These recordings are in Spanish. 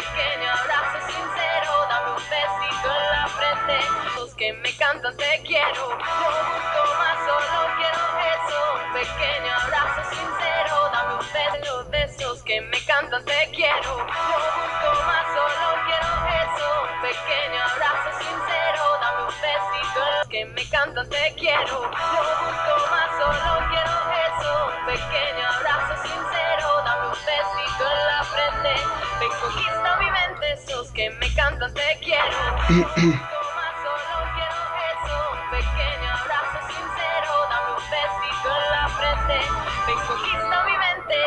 pequeño abrazo sincero, dame un besito en la frente. Los que me cantan te quiero, no busco más, solo quiero eso. Un pequeño abrazo sincero, dame un beso de esos que me cantan te quiero, no busco más, solo quiero eso. Un pequeño abrazo sincero, dame un besito en los que me cantan te quiero, no busco más, solo quiero eso. Un pequeño abrazo sincero, dame un besito en la frente. Ven, conquista mi mente, esos que me cantan te quiero. No busco más, solo quiero eso. Un pequeño abrazo sincero, dame un besito en la frente. Ven, conquista mi mente,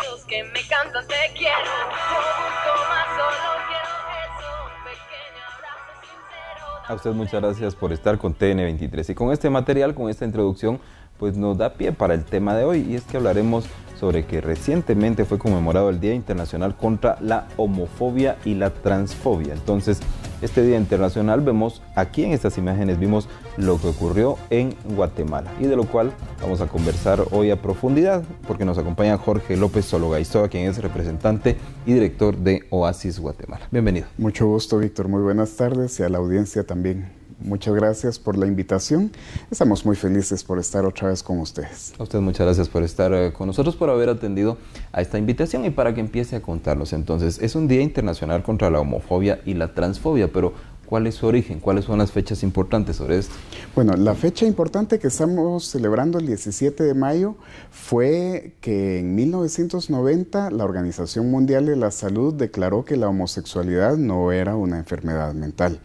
esos que me cantan te quiero. No busco más, solo quiero eso. Un pequeño abrazo sincero. A usted muchas gracias por estar con TN23. Y con este material, con esta introducción, pues nos da pie para el tema de hoy, y es que hablaremos sobre que recientemente fue conmemorado el Día Internacional contra la Homofobia y la Transfobia. Entonces, este Día Internacional vemos aquí en estas imágenes, vimos lo que ocurrió en Guatemala, y de lo cual vamos a conversar hoy a profundidad, porque nos acompaña Jorge López Sologaizoa, quien es representante y director de Oasis Guatemala. Bienvenido. Mucho gusto, Víctor. Muy buenas tardes, y a la audiencia también. Muchas gracias por la invitación. Estamos muy felices por estar otra vez con ustedes. A usted muchas gracias por estar con nosotros, por haber atendido a esta invitación, y para que empiece a contarnos. Entonces, es un Día Internacional contra la Homofobia y la Transfobia, pero ¿cuál es su origen? ¿Cuáles son las fechas importantes sobre esto? Bueno, la fecha importante que estamos celebrando el 17 de mayo fue que en 1990 la Organización Mundial de la Salud declaró que la homosexualidad no era una enfermedad mental.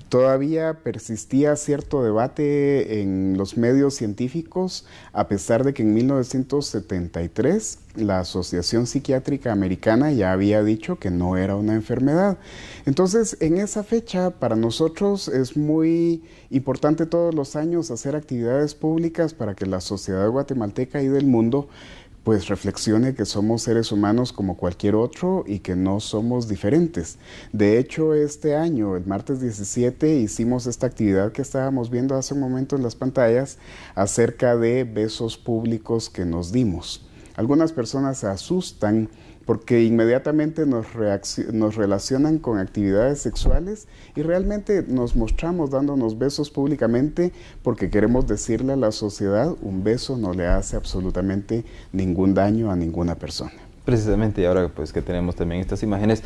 Todavía persistía cierto debate en los medios científicos, a pesar de que en 1973 la Asociación Psiquiátrica Americana ya había dicho que no era una enfermedad. Entonces, en esa fecha, para nosotros es muy importante todos los años hacer actividades públicas para que la sociedad guatemalteca y del mundo pues reflexione que somos seres humanos como cualquier otro y que no somos diferentes. De hecho, este año, el martes 17, hicimos esta actividad que estábamos viendo hace un momento en las pantallas acerca de besos públicos que nos dimos. Algunas personas se asustan porque inmediatamente nos relacionan con actividades sexuales, y realmente nos mostramos dándonos besos públicamente porque queremos decirle a la sociedad: un beso no le hace absolutamente ningún daño a ninguna persona. Precisamente, y ahora pues que tenemos también estas imágenes,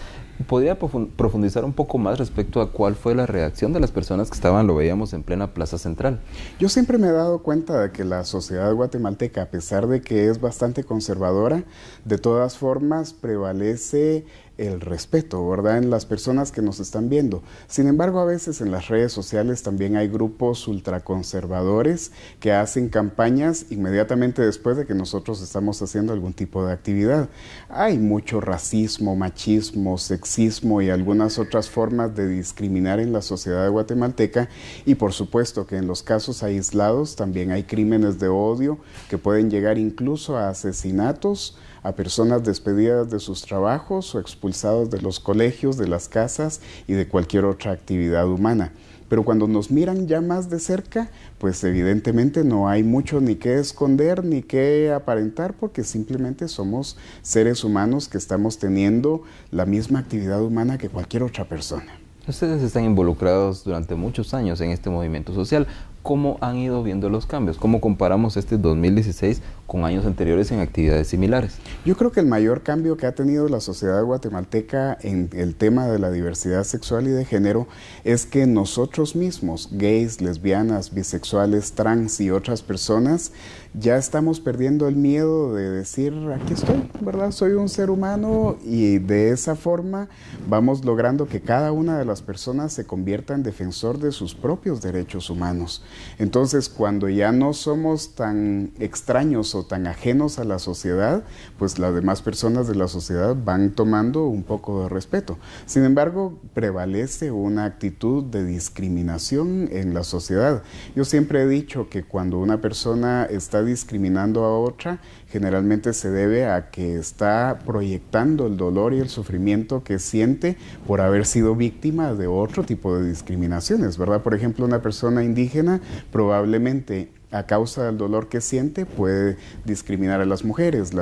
¿podría profundizar un poco más respecto a cuál fue la reacción de las personas que estaban, lo veíamos, en plena Plaza Central? Yo siempre me he dado cuenta de que la sociedad guatemalteca, a pesar de que es bastante conservadora, de todas formas prevalece el respeto, ¿verdad?, en las personas que nos están viendo. Sin embargo, a veces en las redes sociales también hay grupos ultraconservadores que hacen campañas inmediatamente después de que nosotros estamos haciendo algún tipo de actividad. Hay mucho racismo, machismo, sexismo y algunas otras formas de discriminar en la sociedad guatemalteca, y por supuesto que en los casos aislados también hay crímenes de odio que pueden llegar incluso a asesinatos, a personas despedidas de sus trabajos o expulsados de los colegios, de las casas y de cualquier otra actividad humana. Pero cuando nos miran ya más de cerca, pues evidentemente no hay mucho ni que esconder ni que aparentar, porque simplemente somos seres humanos que estamos teniendo la misma actividad humana que cualquier otra persona. Ustedes están involucrados durante muchos años en este movimiento social. ¿Cómo han ido viendo los cambios? ¿Cómo comparamos este 2016 con años anteriores en actividades similares? Yo creo que el mayor cambio que ha tenido la sociedad guatemalteca en el tema de la diversidad sexual y de género es que nosotros mismos, gays, lesbianas, bisexuales, trans y otras personas, ya estamos perdiendo el miedo de decir: aquí estoy, ¿verdad? Soy un ser humano, y de esa forma vamos logrando que cada una de las personas se convierta en defensor de sus propios derechos humanos. Entonces, cuando ya no somos tan extraños o tan ajenos a la sociedad, pues las demás personas de la sociedad van tomando un poco de respeto. Sin embargo, prevalece una actitud de discriminación en la sociedad. Yo siempre he dicho que cuando una persona está discriminando a otra, generalmente se debe a que está proyectando el dolor y el sufrimiento que siente por haber sido víctima de otro tipo de discriminaciones, ¿verdad? Por ejemplo, una persona indígena probablemente a causa del dolor que siente, puede discriminar a las mujeres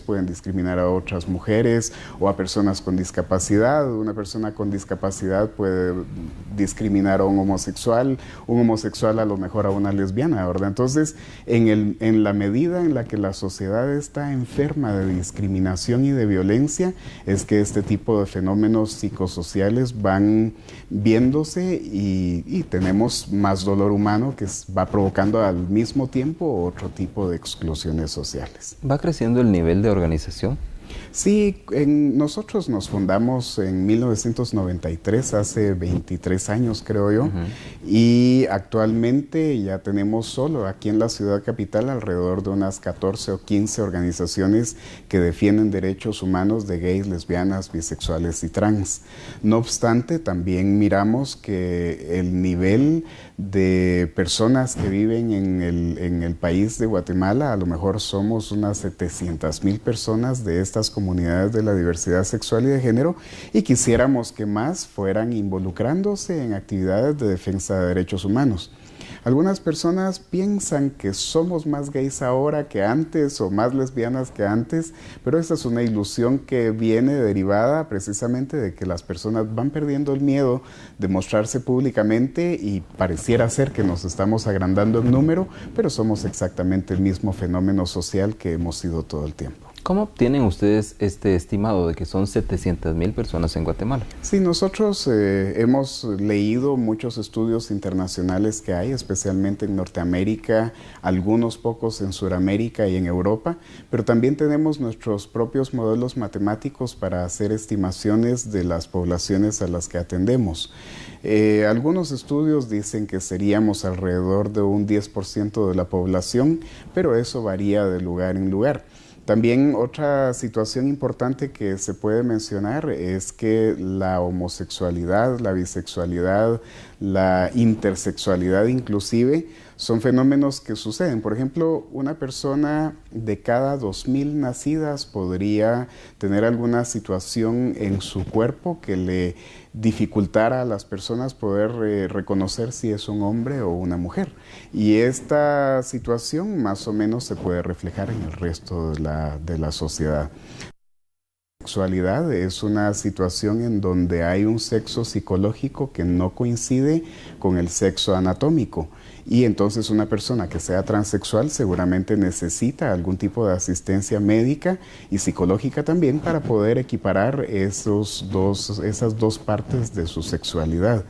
pueden discriminar a otras mujeres o a personas con discapacidad. Una persona con discapacidad puede discriminar a un homosexual a lo mejor a una lesbiana, ¿verdad? Entonces, en la medida en la que la sociedad está enferma de discriminación y de violencia, es que este tipo de fenómenos psicosociales van viéndose y tenemos más dolor humano que va provocando al mismo tiempo otro tipo de exclusiones sociales. ¿Va creciendo el nivel de organización? Sí, nosotros nos fundamos en 1993, hace 23 años creo yo, y actualmente ya tenemos solo aquí en la ciudad capital alrededor de unas 14 o 15 organizaciones que defienden derechos humanos de gays, lesbianas, bisexuales y trans. No obstante, también miramos que el nivel de personas que viven en el país de Guatemala, a lo mejor somos unas 700,000 personas de estas comunidades de la diversidad sexual y de género, y quisiéramos que más fueran involucrándose en actividades de defensa de derechos humanos. Algunas personas piensan que somos más gays ahora que antes o más lesbianas que antes, pero esa es una ilusión que viene derivada precisamente de que las personas van perdiendo el miedo de mostrarse públicamente y pareciera ser que nos estamos agrandando en número, pero somos exactamente el mismo fenómeno social que hemos sido todo el tiempo. ¿Cómo obtienen ustedes este estimado de que son 700,000 personas en Guatemala? Sí, nosotros hemos leído muchos estudios internacionales que hay, especialmente en Norteamérica, algunos pocos en Sudamérica y en Europa, pero también tenemos nuestros propios modelos matemáticos para hacer estimaciones de las poblaciones a las que atendemos. Algunos estudios dicen que seríamos alrededor de un 10% de la población, pero eso varía de lugar en lugar. También otra situación importante que se puede mencionar es que la homosexualidad, la bisexualidad, la intersexualidad inclusive, son fenómenos que suceden. Por ejemplo, una persona de cada 2,000 nacidas podría tener alguna situación en su cuerpo que le dificultara a las personas poder reconocer si es un hombre o una mujer. Y esta situación más o menos se puede reflejar en el resto de la sociedad. La sexualidad es una situación en donde hay un sexo psicológico que no coincide con el sexo anatómico. Y entonces una persona que sea transexual seguramente necesita algún tipo de asistencia médica y psicológica también para poder equiparar esas dos partes de su sexualidad.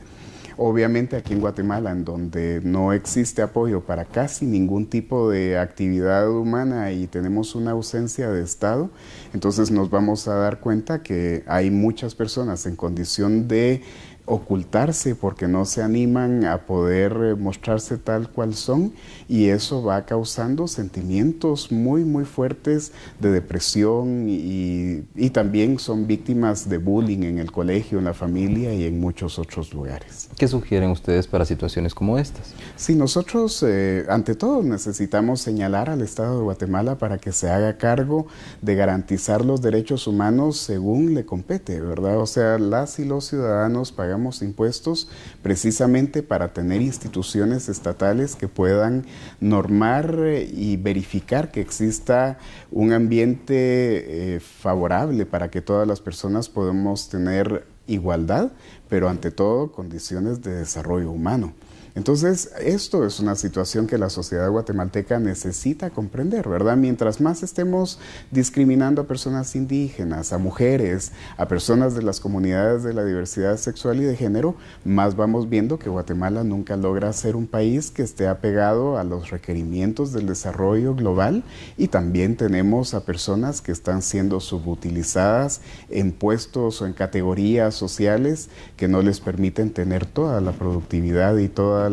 Obviamente aquí en Guatemala, en donde no existe apoyo para casi ningún tipo de actividad humana y tenemos una ausencia de Estado, entonces nos vamos a dar cuenta que hay muchas personas en condición de ocultarse porque no se animan a poder mostrarse tal cual son, y eso va causando sentimientos muy muy fuertes de depresión y también son víctimas de bullying en el colegio, en la familia y en muchos otros lugares. ¿Qué sugieren ustedes para situaciones como estas? Sí, nosotros ante todo necesitamos señalar al Estado de Guatemala para que se haga cargo de garantizar los derechos humanos según le compete, ¿verdad? O sea, las y los ciudadanos pagamos impuestos precisamente para tener instituciones estatales que puedan normar y verificar que exista un ambiente favorable para que todas las personas podamos tener igualdad, pero ante todo condiciones de desarrollo humano. Entonces, esto es una situación que la sociedad guatemalteca necesita comprender, ¿verdad? Mientras más estemos discriminando a personas indígenas, a mujeres, a personas de las comunidades de la diversidad sexual y de género, más vamos viendo que Guatemala nunca logra ser un país que esté apegado a los requerimientos del desarrollo global, y también tenemos a personas que están siendo subutilizadas en puestos o en categorías sociales que no les permiten tener toda la productividad y toda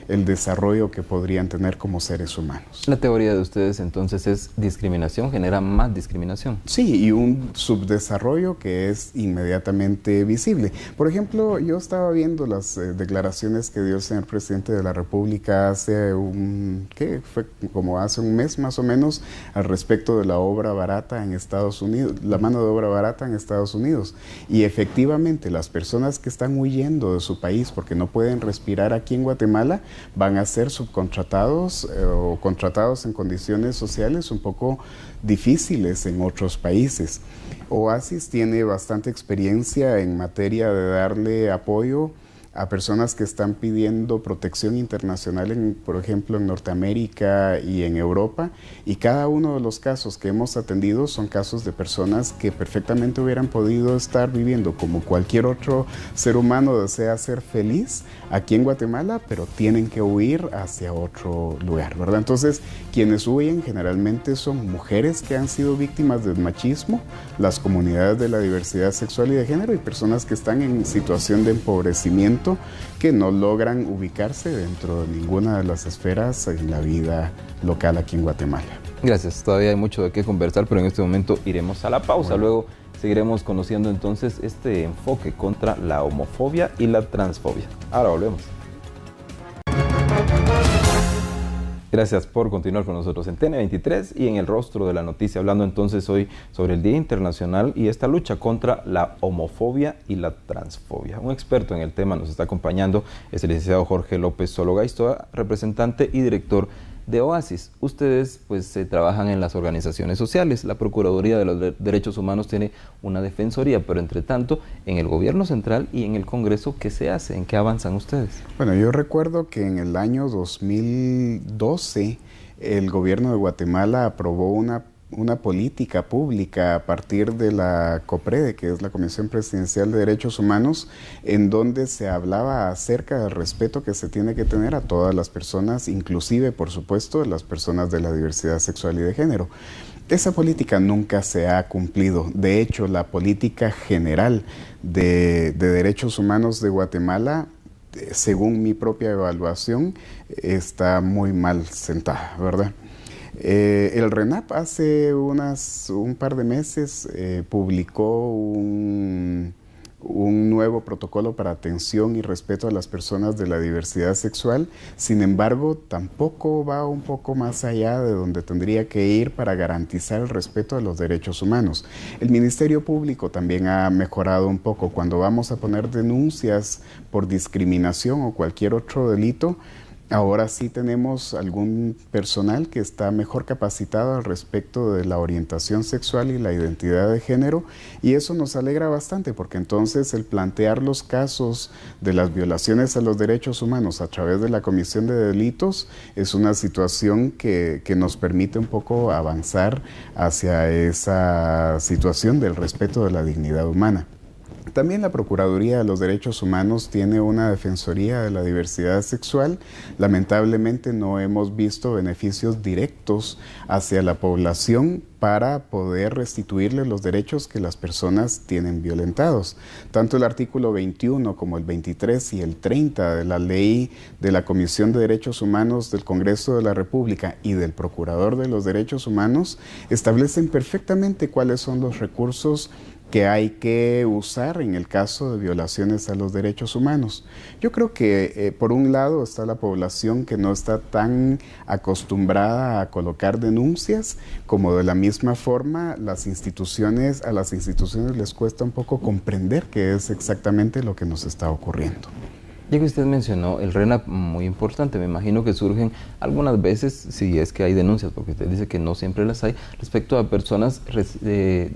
el desarrollo que podrían tener como seres humanos. La teoría de ustedes entonces es discriminación, genera más discriminación. Sí, y un subdesarrollo que es inmediatamente visible. Por ejemplo, yo estaba viendo las declaraciones que dio el señor presidente de la República hace fue como hace un mes más o menos, al respecto de la obra barata en Estados Unidos, la mano de obra barata en Estados Unidos. Y efectivamente, las personas que están huyendo de su país porque no pueden respirar aquí en en Guatemala van a ser subcontratados o contratados en condiciones sociales un poco difíciles en otros países. Oasis tiene bastante experiencia en materia de darle apoyo a personas que están pidiendo protección internacional, por ejemplo, en Norteamérica y en Europa, y cada uno de los casos que hemos atendido son casos de personas que perfectamente hubieran podido estar viviendo como cualquier otro ser humano desea ser feliz aquí en Guatemala, pero tienen que huir hacia otro lugar, ¿verdad? Entonces, quienes huyen generalmente son mujeres que han sido víctimas del machismo, las comunidades de la diversidad sexual y de género y personas que están en situación de empobrecimiento que no logran ubicarse dentro de ninguna de las esferas en la vida local aquí en Guatemala. Gracias, todavía hay mucho de qué conversar, pero en este momento iremos a la pausa. Bueno. Luego seguiremos conociendo entonces este enfoque contra la homofobia y la transfobia. Ahora volvemos. Gracias por continuar con nosotros en TN23 y en el rostro de la noticia, hablando entonces hoy sobre el Día Internacional y esta lucha contra la homofobia y la transfobia. Un experto en el tema nos está acompañando, es el licenciado Jorge López Sologaiztoa, representante y director de Oasis. Ustedes pues trabajan en las organizaciones sociales, la Procuraduría de los Derechos Humanos tiene una defensoría, pero entre tanto en el gobierno central y en el Congreso, ¿qué se hace? ¿En qué avanzan ustedes? Bueno, yo recuerdo que en el año 2012 el gobierno de Guatemala aprobó una política pública a partir de la COPREDE, que es la Comisión Presidencial de Derechos Humanos, en donde se hablaba acerca del respeto que se tiene que tener a todas las personas, inclusive, por supuesto, las personas de la diversidad sexual y de género. Esa política nunca se ha cumplido. De hecho, la política general de derechos humanos de Guatemala, según mi propia evaluación, está muy mal sentada, ¿verdad? El RENAP hace un par de meses publicó un nuevo protocolo para atención y respeto a las personas de la diversidad sexual. Sin embargo, tampoco va un poco más allá de donde tendría que ir para garantizar el respeto a los derechos humanos. El Ministerio Público también ha mejorado un poco. Cuando vamos a poner denuncias por discriminación o cualquier otro delito, ahora sí tenemos algún personal que está mejor capacitado al respecto de la orientación sexual y la identidad de género, y eso nos alegra bastante porque entonces el plantear los casos de las violaciones a los derechos humanos a través de la comisión de delitos es una situación que nos permite un poco avanzar hacia esa situación del respeto de la dignidad humana. También la Procuraduría de los Derechos Humanos tiene una defensoría de la diversidad sexual. Lamentablemente no hemos visto beneficios directos hacia la población para poder restituirle los derechos que las personas tienen violentados. Tanto el artículo 21 como el 23 y el 30 de la ley de la Comisión de Derechos Humanos del Congreso de la República y del Procurador de los Derechos Humanos establecen perfectamente cuáles son los recursos que hay que usar en el caso de violaciones a los derechos humanos. Yo creo que por un lado está la población que no está tan acostumbrada a colocar denuncias, como de la misma forma a las instituciones les cuesta un poco comprender qué es exactamente lo que nos está ocurriendo. Ya que usted mencionó el RENAP, muy importante, me imagino que surgen algunas veces, si es que hay denuncias, porque usted dice que no siempre las hay, respecto a personas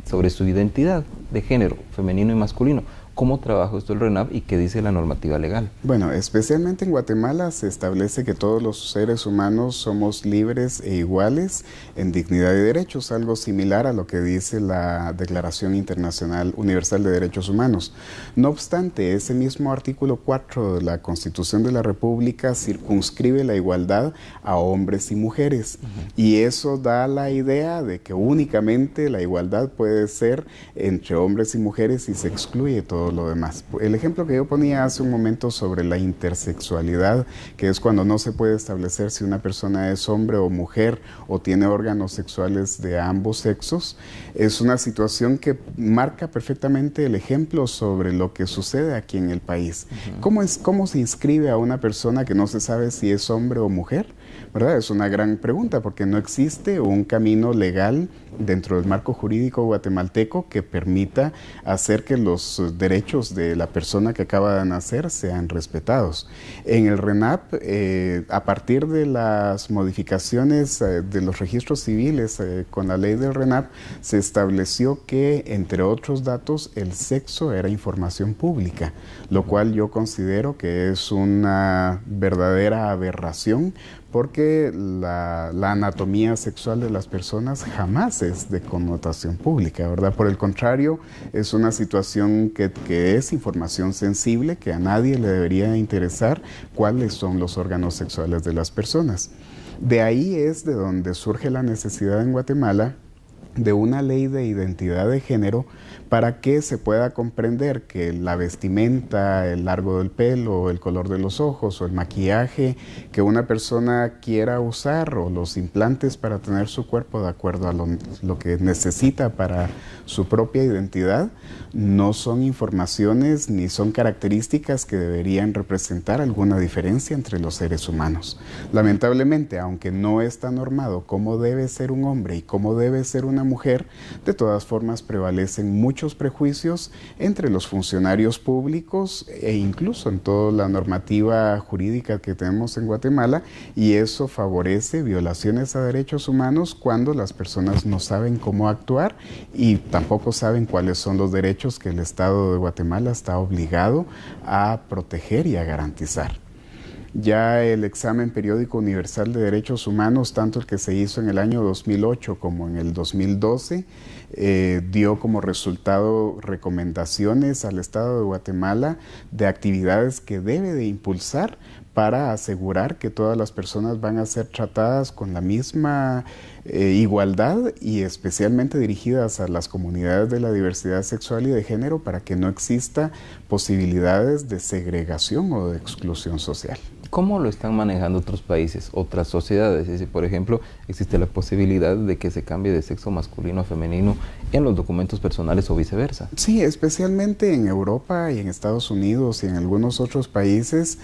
sobre su identidad de género, femenino y masculino. ¿Cómo trabaja esto el RENAP y qué dice la normativa legal? Bueno, especialmente en Guatemala se establece que todos los seres humanos somos libres e iguales en dignidad y derechos, algo similar a lo que dice la Declaración Internacional Universal de Derechos Humanos. No obstante, ese mismo artículo 4 de la Constitución de la República circunscribe la igualdad a hombres y mujeres, y eso da la idea de que únicamente la igualdad puede ser entre hombres y mujeres y se excluye todo lo demás. El ejemplo que yo ponía hace un momento sobre la intersexualidad, que es cuando no se puede establecer si una persona es hombre o mujer o tiene órganos sexuales de ambos sexos, es una situación que marca perfectamente el ejemplo sobre lo que sucede aquí en el país. ¿Cómo se inscribe a una persona que no se sabe si es hombre o mujer? ¿Verdad? Es una gran pregunta porque no existe un camino legal dentro del marco jurídico guatemalteco que permita hacer que los derechos derechos de la persona que acaba de nacer sean respetados. En el RENAP, a partir de las modificaciones de los registros civiles con la ley del RENAP, se estableció que, entre otros datos, el sexo era información pública, lo cual yo considero que es una verdadera aberración, porque la anatomía sexual de las personas jamás es de connotación pública, ¿verdad? Por el contrario, es una situación que es información sensible, que a nadie le debería interesar cuáles son los órganos sexuales de las personas. De ahí es de donde surge la necesidad en Guatemala de una ley de identidad de género para que se pueda comprender que la vestimenta, el largo del pelo, el color de los ojos o el maquillaje que una persona quiera usar o los implantes para tener su cuerpo de acuerdo a lo que necesita para su propia identidad no son informaciones ni son características que deberían representar alguna diferencia entre los seres humanos. Lamentablemente, aunque no está normado cómo debe ser un hombre y cómo debe ser una mujer, de todas formas prevalecen muchos prejuicios entre los funcionarios públicos e incluso en toda la normativa jurídica que tenemos en Guatemala, y eso favorece violaciones a derechos humanos cuando las personas no saben cómo actuar y tampoco saben cuáles son los derechos que el Estado de Guatemala está obligado a proteger y a garantizar. Ya el examen periódico universal de derechos humanos, tanto el que se hizo en el año 2008 como en el 2012, dio como resultado recomendaciones al Estado de Guatemala de actividades que debe de impulsar para asegurar que todas las personas van a ser tratadas con la misma igualdad, y especialmente dirigidas a las comunidades de la diversidad sexual y de género, para que no exista posibilidades de segregación o de exclusión social. ¿Cómo lo están manejando otros países, otras sociedades? Es decir, por ejemplo, existe la posibilidad de que se cambie de sexo masculino a femenino en los documentos personales o viceversa. Sí, especialmente en Europa y en Estados Unidos y en algunos otros países,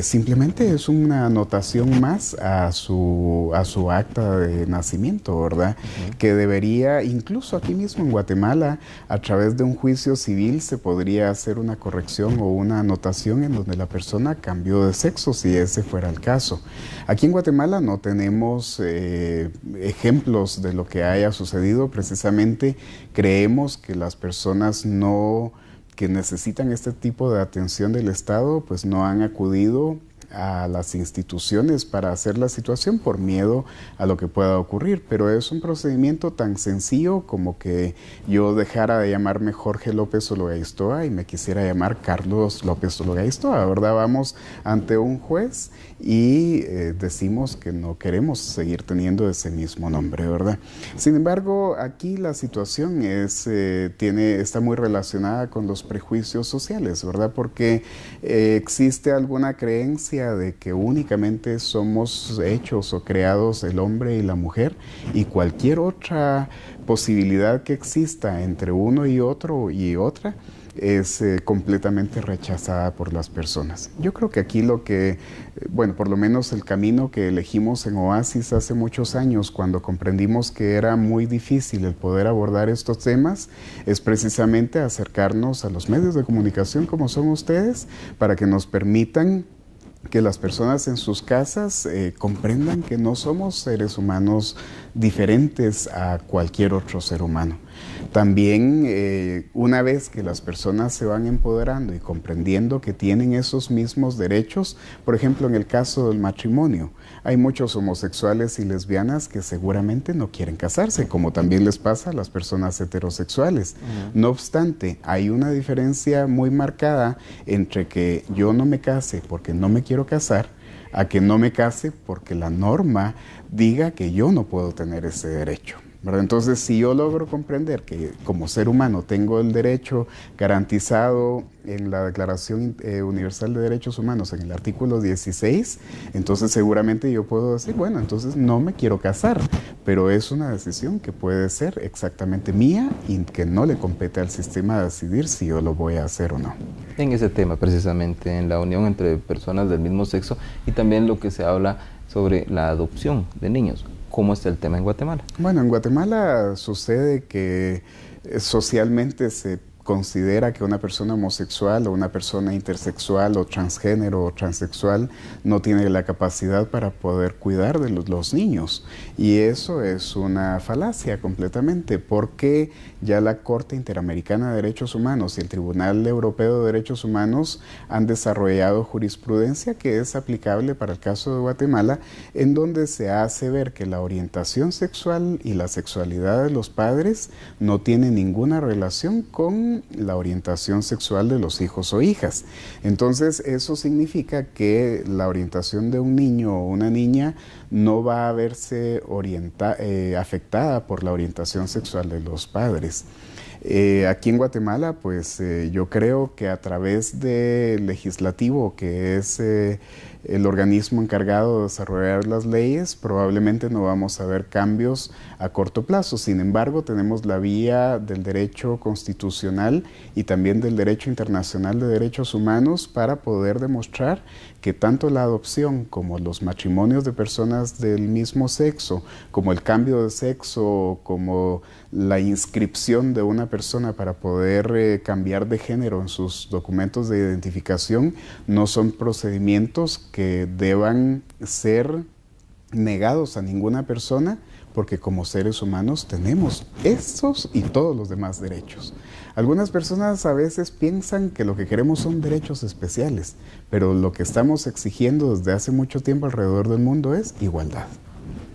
simplemente es una anotación más a su acta de nacimiento, ¿verdad? Que debería, incluso aquí mismo en Guatemala, a través de un juicio civil se podría hacer una corrección o una anotación en donde la persona cambió de sexo, si ese fuera el caso. Aquí en Guatemala no tenemos ejemplos de lo que haya sucedido. Precisamente creemos que las personas que necesitan este tipo de atención del Estado, pues no han acudido a las instituciones para hacer la situación por miedo a lo que pueda ocurrir, pero es un procedimiento tan sencillo como que yo dejara de llamarme Jorge López Ologaistoa y me quisiera llamar Carlos López Ologaistoa, ¿verdad? Vamos ante un juez y decimos que no queremos seguir teniendo ese mismo nombre, ¿verdad? Sin embargo, aquí la situación está muy relacionada con los prejuicios sociales, ¿verdad? Porque existe alguna creencia de que únicamente somos hechos o creados el hombre y la mujer, y cualquier otra posibilidad que exista entre uno y otro y otra es completamente rechazada por las personas. Yo creo que aquí por lo menos el camino que elegimos en Oasis hace muchos años, cuando comprendimos que era muy difícil el poder abordar estos temas, es precisamente acercarnos a los medios de comunicación como son ustedes, para que nos permitan que las personas en sus casas comprendan que no somos seres humanos diferentes a cualquier otro ser humano. También, una vez que las personas se van empoderando y comprendiendo que tienen esos mismos derechos, por ejemplo, en el caso del matrimonio, hay muchos homosexuales y lesbianas que seguramente no quieren casarse, como también les pasa a las personas heterosexuales. No obstante, hay una diferencia muy marcada entre que yo no me case porque no me quiero casar, a que no me case porque la norma diga que yo no puedo tener ese derecho, ¿verdad? Entonces, si yo logro comprender que como ser humano tengo el derecho garantizado en la Declaración Universal de Derechos Humanos, en el artículo 16, entonces seguramente yo puedo decir, bueno, entonces no me quiero casar, pero es una decisión que puede ser exactamente mía y que no le compete al sistema decidir si yo lo voy a hacer o no. En ese tema, precisamente, en la unión entre personas del mismo sexo, y también lo que se habla sobre la adopción de niños. ¿Cómo está el tema en Guatemala? Bueno, en Guatemala sucede que socialmente se considera que una persona homosexual o una persona intersexual o transgénero o transexual no tiene la capacidad para poder cuidar de los niños. Y eso es una falacia completamente, porque ya la Corte Interamericana de Derechos Humanos y el Tribunal Europeo de Derechos Humanos han desarrollado jurisprudencia que es aplicable para el caso de Guatemala, en donde se hace ver que la orientación sexual y la sexualidad de los padres no tiene ninguna relación con la orientación sexual de los hijos o hijas. Entonces, eso significa que la orientación de un niño o una niña no va a verse afectada por la orientación sexual de los padres. Aquí en Guatemala, pues yo creo que a través del legislativo, que es el organismo encargado de desarrollar las leyes, probablemente no vamos a ver cambios a corto plazo. Sin embargo, tenemos la vía del derecho constitucional y también del derecho internacional de derechos humanos para poder demostrar que tanto la adopción como los matrimonios de personas del mismo sexo, como el cambio de sexo, como la inscripción de una persona para poder cambiar de género en sus documentos de identificación, no son procedimientos que deban ser negados a ninguna persona, porque como seres humanos tenemos estos y todos los demás derechos. Algunas personas a veces piensan que lo que queremos son derechos especiales, pero lo que estamos exigiendo desde hace mucho tiempo alrededor del mundo es igualdad.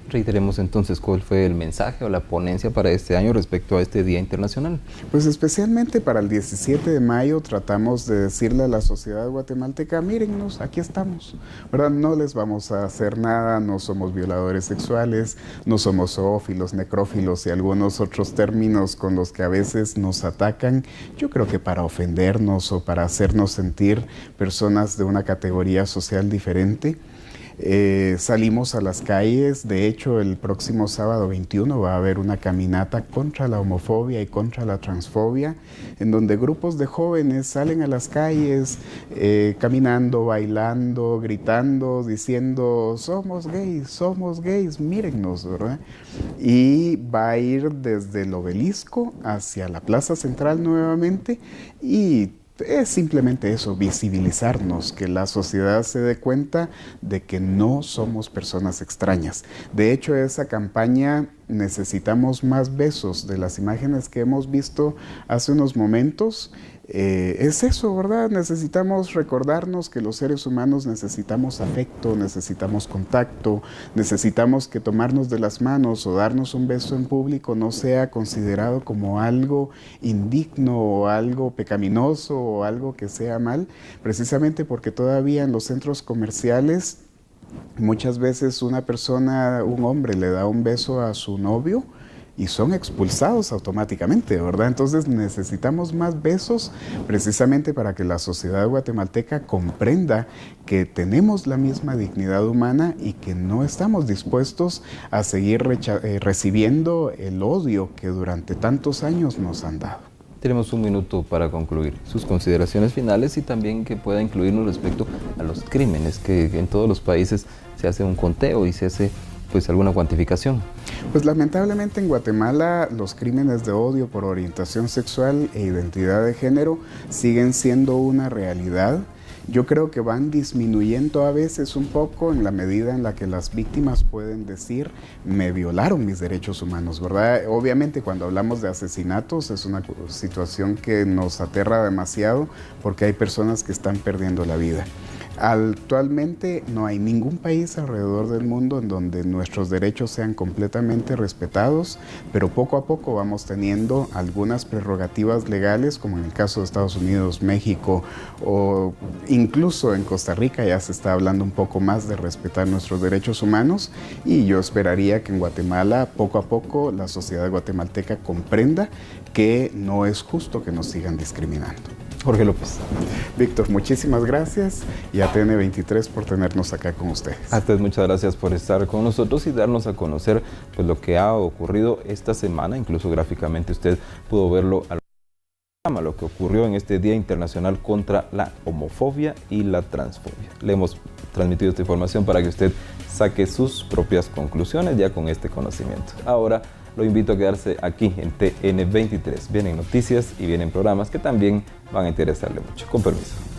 Reiteremos entonces cuál fue el mensaje o la ponencia para este año respecto a este Día Internacional. Pues especialmente para el 17 de mayo tratamos de decirle a la sociedad guatemalteca: mírennos, aquí estamos, ¿verdad? No les vamos a hacer nada, no somos violadores sexuales, no somos zoófilos, necrófilos y algunos otros términos con los que a veces nos atacan, yo creo que para ofendernos o para hacernos sentir personas de una categoría social diferente. Salimos a las calles. De hecho, el próximo sábado 21 va a haber una caminata contra la homofobia y contra la transfobia, en donde grupos de jóvenes salen a las calles caminando, bailando, gritando, diciendo somos gays, mírennos, ¿verdad? Y va a ir desde el obelisco hacia la Plaza Central nuevamente, y es simplemente eso, visibilizarnos, que la sociedad se dé cuenta de que no somos personas extrañas. De hecho, esa campaña necesitamos más besos de las imágenes que hemos visto hace unos momentos. Es eso, ¿verdad? Necesitamos recordarnos que los seres humanos necesitamos afecto, necesitamos contacto, necesitamos que tomarnos de las manos o darnos un beso en público no sea considerado como algo indigno o algo pecaminoso o algo que sea mal, precisamente porque todavía en los centros comerciales muchas veces un hombre le da un beso a su novio y son expulsados automáticamente, ¿verdad? Entonces necesitamos más besos precisamente para que la sociedad guatemalteca comprenda que tenemos la misma dignidad humana y que no estamos dispuestos a seguir recibiendo el odio que durante tantos años nos han dado. Tenemos un minuto para concluir. Sus consideraciones finales y también que pueda incluirnos respecto a los crímenes, que en todos los países se hace un conteo y se hace pues alguna cuantificación. Pues lamentablemente en Guatemala los crímenes de odio por orientación sexual e identidad de género siguen siendo una realidad. Yo creo que van disminuyendo a veces un poco en la medida en la que las víctimas pueden decir: me violaron mis derechos humanos, ¿verdad? Obviamente cuando hablamos de asesinatos es una situación que nos aterra demasiado porque hay personas que están perdiendo la vida. Actualmente no hay ningún país alrededor del mundo en donde nuestros derechos sean completamente respetados, pero poco a poco vamos teniendo algunas prerrogativas legales, como en el caso de Estados Unidos, México o incluso en Costa Rica ya se está hablando un poco más de respetar nuestros derechos humanos, y yo esperaría que en Guatemala poco a poco la sociedad guatemalteca comprenda que no es justo que nos sigan discriminando. Jorge López. Víctor, muchísimas gracias, y a TN23 por tenernos acá con ustedes. A ustedes muchas gracias por estar con nosotros y darnos a conocer pues, lo que ha ocurrido esta semana. Incluso gráficamente usted pudo verlo al programa, lo que ocurrió en este Día Internacional contra la Homofobia y la Transfobia. Le hemos transmitido esta información para que usted saque sus propias conclusiones ya con este conocimiento. Ahora lo invito a quedarse aquí en TN23. Vienen noticias y vienen programas que también van a interesarle mucho. Con permiso.